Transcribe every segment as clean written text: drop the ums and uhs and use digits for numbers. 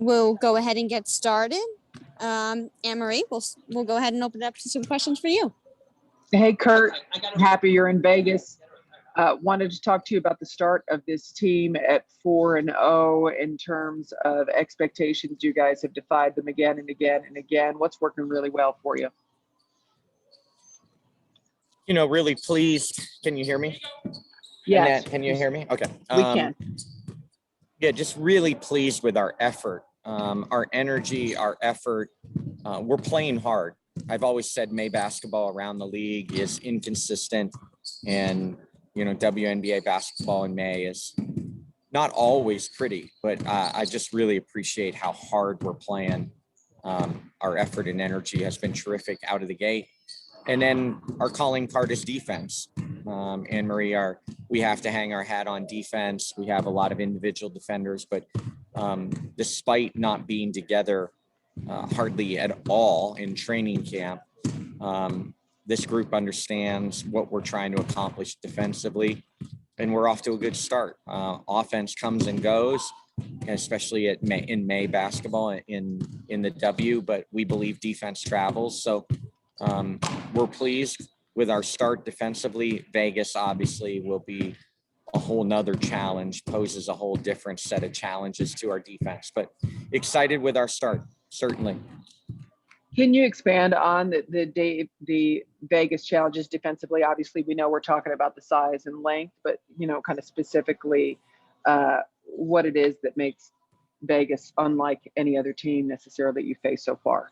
We'll go ahead and get started. Anne-Marie, we'll go ahead and open it up to some questions for you. Hey, Kurt, I'm happy you're in Vegas. Wanted to talk to you about the start of this team at 4-0 in terms of expectations. You guys have defied them again and again and again. What's working really well for you? You know, really pleased. Can you hear me? Yes. Annette, can you hear me? Okay. We can. Yeah, just really pleased with our effort, our energy, our effort. We're playing hard. I've always said May basketball around the league is inconsistent, and you know, WNBA basketball in May is not always pretty, but I just really appreciate how hard we're playing. Our effort and energy has been terrific out of the gate. And then our calling card is defense. Anne-Marie, we have to hang our hat on defense. We have a lot of individual defenders, but despite not being together hardly at all in training camp, this group understands what we're trying to accomplish defensively, and we're off to a good start. Offense comes and goes, especially in May basketball in the W, but we believe defense travels. So we're pleased with our start defensively. Vegas obviously will be a whole nother challenge, poses a whole different set of challenges to our defense, but excited with our start, certainly. Can you expand on the Vegas challenges defensively? Obviously, we know we're talking about the size and length, but you know, kind of specifically what it is that makes Vegas unlike any other team necessarily that you face so far.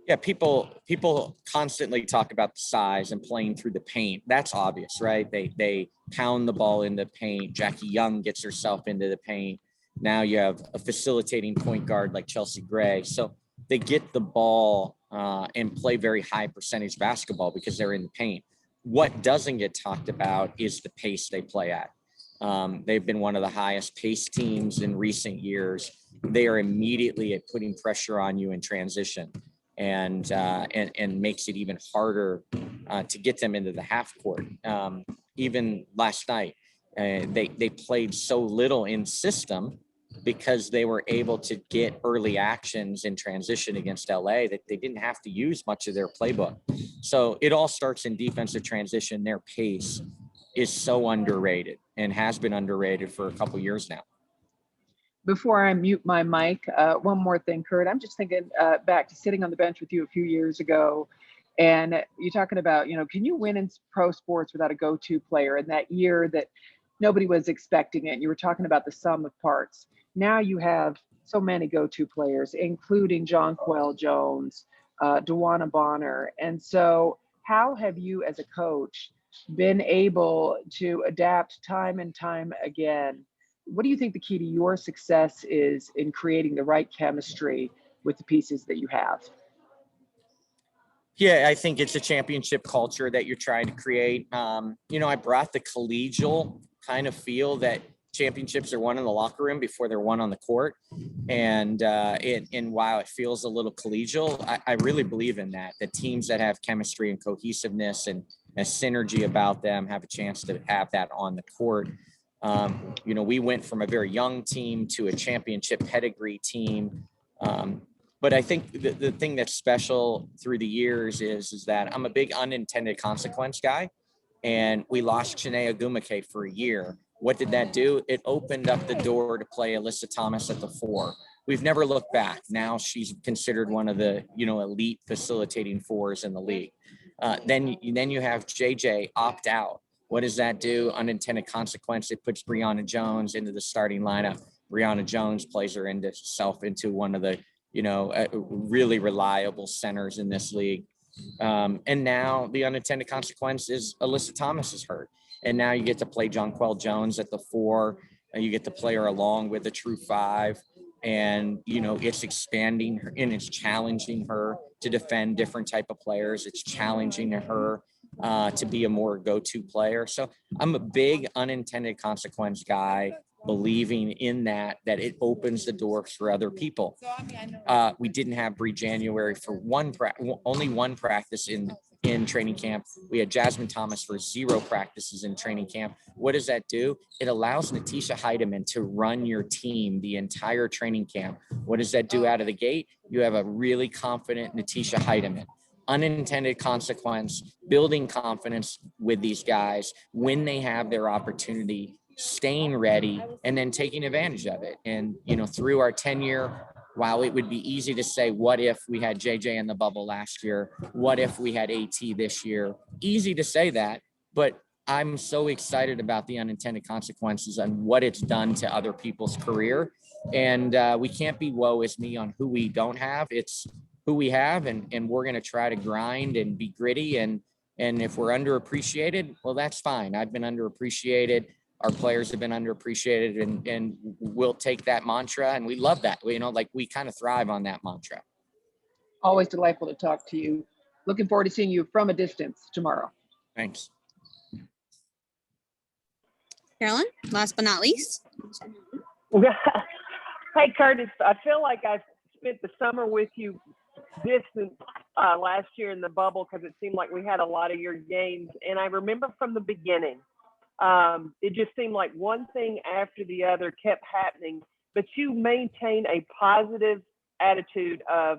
Yeah, people constantly talk about the size and playing through the paint. That's obvious, right? They pound the ball in the paint. Jackie Young gets herself into the paint. Now you have a facilitating point guard like Chelsea Gray. So they get the ball and play very high percentage basketball because they're in the paint. What doesn't get talked about is the pace they play at. They've been one of the highest paced teams in recent years. They are immediately at putting pressure on you in transition. And makes it even harder to get them into the half court. Even last night, they played so little in system because they were able to get early actions in transition against LA that they didn't have to use much of their playbook. So it all starts in defensive transition. Their pace is so underrated and has been underrated for a couple years now. Before I mute my mic, one more thing, Kurt. I'm just thinking back to sitting on the bench with you a few years ago, and you're talking about, you know, can you win in pro sports without a go-to player? In that year that nobody was expecting it, you were talking about the sum of parts. Now you have so many go-to players, including Jonquel Jones, DeWanna Bonner. And so how have you as a coach been able to adapt time and time again? What do you think the key to your success is in creating the right chemistry with the pieces that you have? Yeah, I think it's a championship culture that you're trying to create. You know, I brought the collegial kind of feel that championships are won in the locker room before they're won on the court. And while it feels a little collegial, I really believe in that. The teams that have chemistry and cohesiveness and a synergy about them have a chance to have that on the court. You know, we went from a very young team to a championship pedigree team. But I think the thing that's special through the years is that I'm a big unintended consequence guy. And we lost Chiney Ogwumike for a year. What did that do? It opened up the door to play Alyssa Thomas at the 4. We've never looked back. Now she's considered one of the, you know, elite facilitating 4s in the league. Then you have JJ opt out. What does that do? Unintended consequence. It puts Brianna Jones into the starting lineup. Brianna Jones plays her into one of the, you know, really reliable centers in this league. And now the unintended consequence is Alyssa Thomas is hurt. And now you get to play Jonquel Jones at the 4. And you get to play her along with a true 5. And, you know, it's expanding her and it's challenging her to defend different type of players. It's challenging her to be a more go-to player. So I'm a big unintended consequence guy, believing in that it opens the door for other people. We didn't have Bree January for only one practice in in training camp. We had Jasmine Thomas for 0 practices in training camp. What does that do? It allows Natisha Heidemann to run your team the entire training camp. What does that do out of the gate? You have a really confident Natisha Heidemann. Unintended consequence, building confidence with these guys when they have their opportunity, staying ready, and then taking advantage of it. And, you know, through our tenure, while it would be easy to say, what if we had JJ in the bubble last year? What if we had AT this year? Easy to say that, but I'm so excited about the unintended consequences and what it's done to other people's career. And we can't be woe is me on who we don't have. It's who we have, and we're going to try to grind and be gritty. And if we're underappreciated, well, that's fine. I've been underappreciated. Our players have been underappreciated, and we'll take that mantra, and we love that. You know, like, we kind of thrive on that mantra. Always delightful to talk to you. Looking forward to seeing you from a distance tomorrow. Thanks. Carolyn, last but not least. Hey, Curtis, I feel like I've spent the summer with you distant last year in the bubble because it seemed like we had a lot of your games. And I remember from the beginning, it just seemed like one thing after the other kept happening, but you maintain a positive attitude of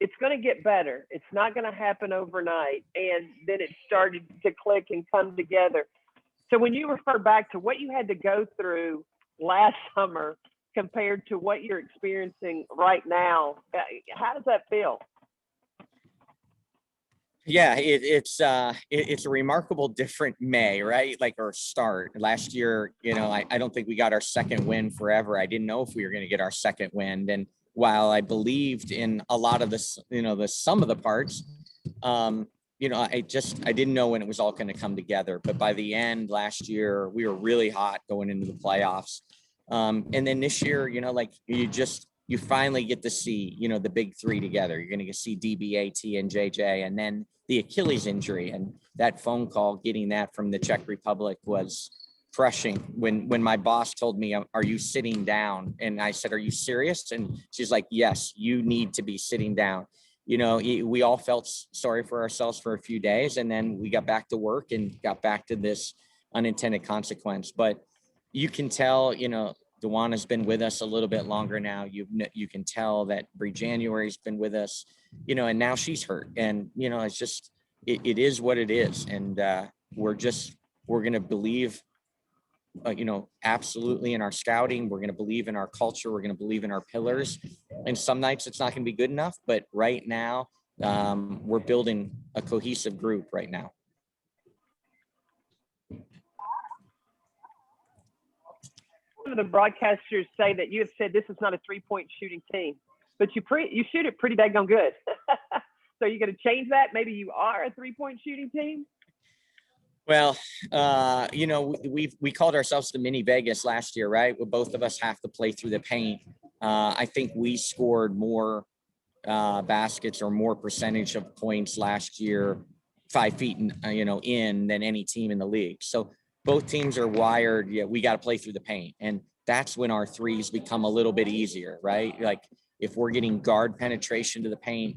it's going to get better. It's not going to happen overnight. And then it started to click and come together. So when you refer back to what you had to go through last summer compared to what you're experiencing right now, how does that feel? Yeah, it's a remarkable different May, right? Like, our start last year, you know, I don't think we got our second win forever. I didn't know if we were going to get our second win. And while I believed in a lot of this, you know, the sum of the parts, you know, I didn't know when it was all going to come together. But by the end last year, we were really hot going into the playoffs. And then this year, you know, like, you finally get to see, you know, the big three together. You're going to see DBAT and JJ, and then the Achilles injury. And that phone call, getting that from the Czech Republic, was crushing. When my boss told me, are you sitting down? And I said, are you serious? And she's like, yes, you need to be sitting down. You know, we all felt sorry for ourselves for a few days, and then we got back to work and got back to this unintended consequence. But you can tell, you know, Dewana's been with us a little bit longer now. You can tell that Bree January's been with us, you know, and now she's hurt. And, you know, it's just, it is what it is. And we're going to believe, you know, absolutely in our scouting. We're going to believe in our culture. We're going to believe in our pillars. And some nights it's not going to be good enough, but right now we're building a cohesive group right now. Some of the broadcasters say that you have said this is not a three-point shooting team, but you shoot it pretty daggone good. So you're going to change that? Maybe you are a three-point shooting team? Well, you know, we called ourselves the mini Vegas last year, right? Where both of us have to play through the paint. I think we scored more baskets or more percentage of points last year, 5 feet, you know, in than any team in the league. So both teams are wired. Yeah, we got to play through the paint, and that's when our threes become a little bit easier, right? Like, if we're getting guard penetration to the paint,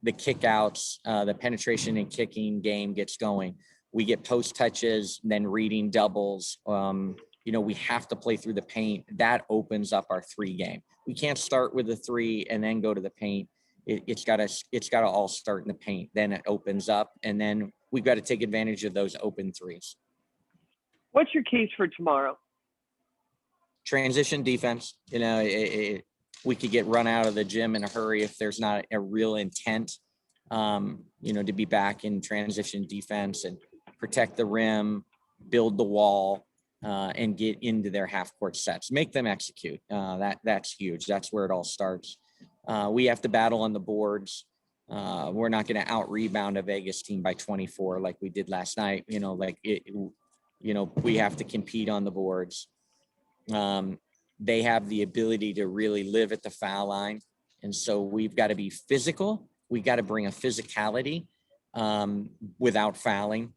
the kickouts, the penetration and kicking game gets going. We get post touches, then reading doubles. You know, we have to play through the paint. That opens up our three game. We can't start with the three and then go to the paint. It's got to all start in the paint. Then it opens up, and then we've got to take advantage of those open threes. What's your keys for tomorrow? Transition defense. You know, we could get run out of the gym in a hurry if there's not a real intent, you know, to be back in transition defense and protect the rim, build the wall, and get into their half court sets. Make them execute. That's huge. That's where it all starts. We have to battle on the boards. We're not going to out rebound a Vegas team by 24 like we did last night. You know, like you know, we have to compete on the boards. They have the ability to really live at the foul line. And so we've got to be physical. We got to bring a physicality without fouling.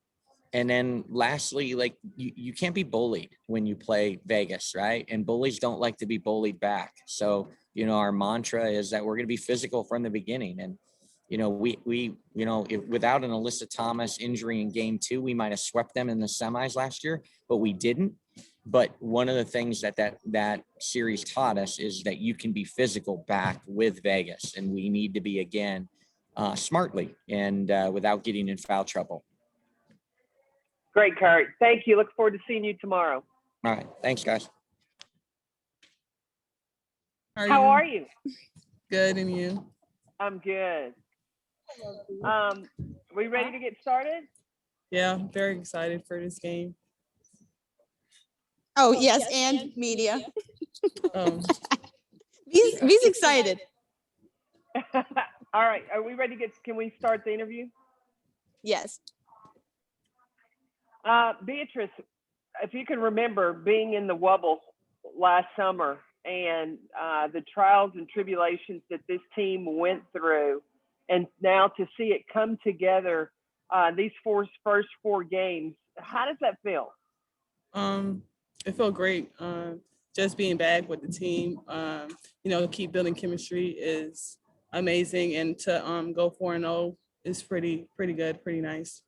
And then lastly, like, you can't be bullied when you play Vegas, right? And bullies don't like to be bullied back. So, you know, our mantra is that we're going to be physical from the beginning. And, without an Alyssa Thomas injury in game 2, we might have swept them in the semis last year, but we didn't. But one of the things that series taught us is that you can be physical back with Vegas, and we need to be again smartly and without getting in foul trouble. Great, Kurt. Thank you. Look forward to seeing you tomorrow. All right. Thanks, guys. How are you? Good, and you? I'm good. We ready to get started? Yeah, I'm very excited for this game. Oh, yes, and media. Um, He's excited. All right. Are we ready to can we start the interview? Yes. Beatrice, if you can remember being in the Wubble last summer and the trials and tribulations that this team went through, and now to see it come together, these first 4 games, how does that feel? it felt great. Just being back with the team, keep building chemistry is amazing, and to go 4-0 is pretty good, pretty nice.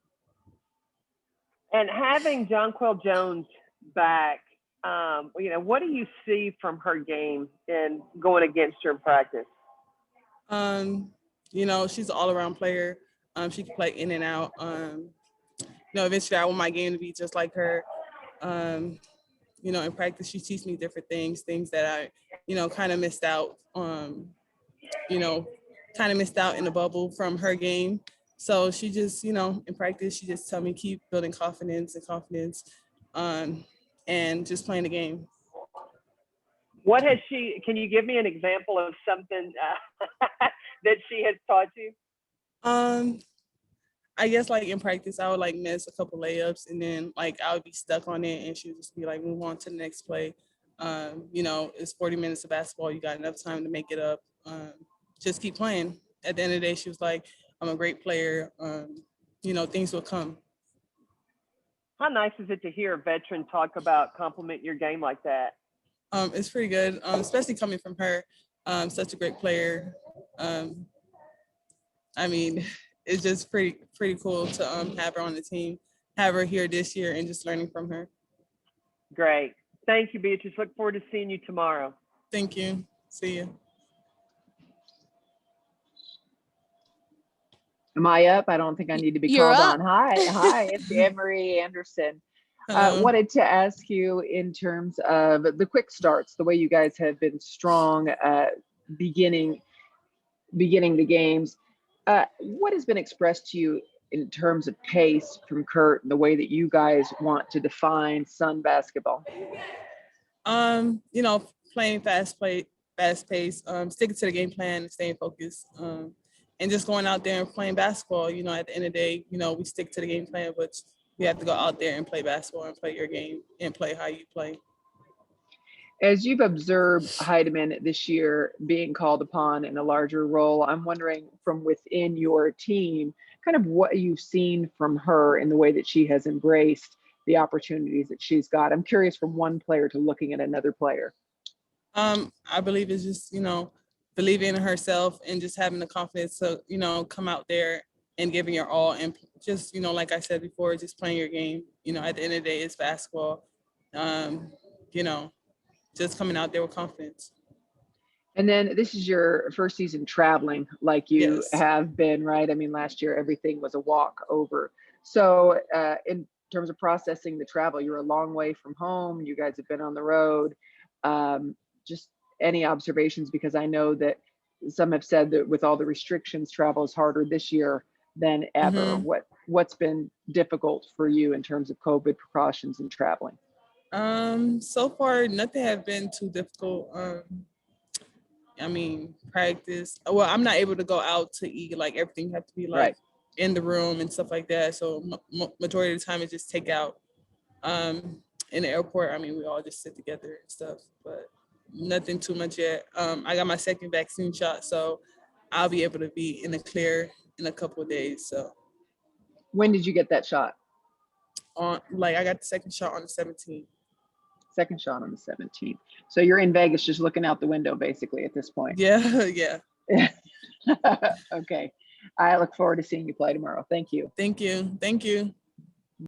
And having Jonquel Jones back, what do you see from her game and going against her in practice? She's an all-around player. She can play in and out. Eventually I want my game to be just like her. In practice, she teaches me different things that I, kind of missed out on, in the bubble from her game. So she just, in practice, she just tell me keep building confidence, and just playing the game. What has can you give me an example of something that she has taught you? I guess like in practice, I would miss a couple layups, and then I would be stuck on it, and she would just be like, move on to the next play. It's 40 minutes of basketball. You got enough time to make it up. Just keep playing. At the end of the day, she was like, I'm a great player. Things will come. How nice is it to hear a veteran talk about compliment your game like that? It's pretty good, especially coming from her. Such a great player. It's just pretty cool to have her on the team, have her here this year, and just learning from her. Great. Thank you, Beatrice. Look forward to seeing you tomorrow. Thank you. See you. Am I up? I don't think I need to be You're called up. on. Hi, it's Anne-Marie Anderson. Wanted to ask you in terms of the quick starts, the way you guys have been strong beginning the games. What has been expressed to you in terms of pace from Kurt and the way that you guys want to define Sun basketball? Playing fast pace, sticking to the game plan and staying focused, and just going out there and playing basketball. At the end of the day, we stick to the game plan, but you have to go out there and play basketball and play your game and play how you play. As you've observed Heidemann this year being called upon in a larger role, I'm wondering from within your team, kind of what you've seen from her in the way that she has embraced the opportunities that she's got. I'm curious from one player to looking at another player. I believe it's just, believing in herself and just having the confidence to, come out there and giving your all, and just, like I said before, just playing your game. At the end of the day, it's basketball. Just coming out there with confidence. And then this is your first season traveling like you Yes. have been, right? I mean, last year, everything was a walk over. So in terms of processing the travel, you're a long way from home. You guys have been on the road. Just any observations? Because I know that some have said that with all the restrictions, travel is harder this year than ever. Mm-hmm. What's been difficult for you in terms of COVID precautions and traveling? So far, nothing has been too difficult. Practice. Well, I'm not able to go out to eat. Everything has to be Right. in the room and stuff like that. So majority of the time, it's just takeout. In the airport, we all just sit together and stuff, but nothing too much yet. I got my second vaccine shot, so I'll be able to be in the clear in a couple of days. So. When did you get that shot? I got the second shot on the 17th. Second shot on the 17th. So you're in Vegas just looking out the window basically at this point. Yeah, yeah. Okay. I look forward to seeing you play tomorrow. Thank you. Thank you. Thank you.